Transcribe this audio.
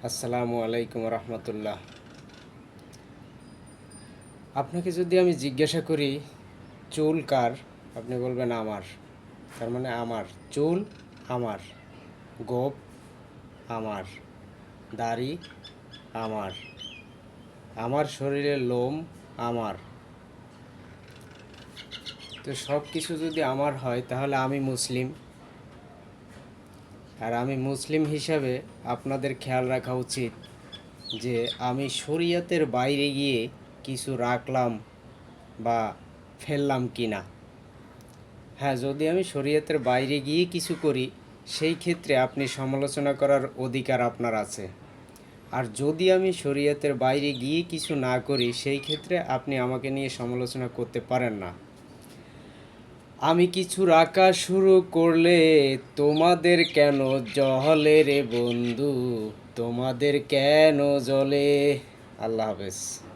আসসালামু আলাইকুম রহমতুল্লাহ। আপনাকে যদি আমি জিজ্ঞাসা করি চুল কার, আপনি বলবেন আমার। তার মানে আমার চুল আমার, গোঁফ আমার, দাড়ি আমার, আমার শরীরের লোম আমার। তো সব কিছু যদি আমার হয় তাহলে আমি মুসলিম। আর আমি মুসলিম হিসাবে আপনাদের খেয়াল রাখা উচিত যে আমি শরিয়তের বাইরে গিয়ে কিছু রাখলাম বা ফেললাম কি না। হ্যাঁ, যদি আমি শরিয়তের বাইরে গিয়ে কিছু করি সেই ক্ষেত্রে আপনি সমালোচনা করার অধিকার আপনার আছে। আর যদি আমি শরিয়তের বাইরে গিয়ে কিছু না করি সেই ক্ষেত্রে আপনি আমাকে নিয়ে সমালোচনা করতে পারেন না। আমি কিছু রাখা শুরু করলে তোমাদের কেন জলে রে বন্ধু, তোমাদের কেন জলে। আল্লাহ হাফেজ।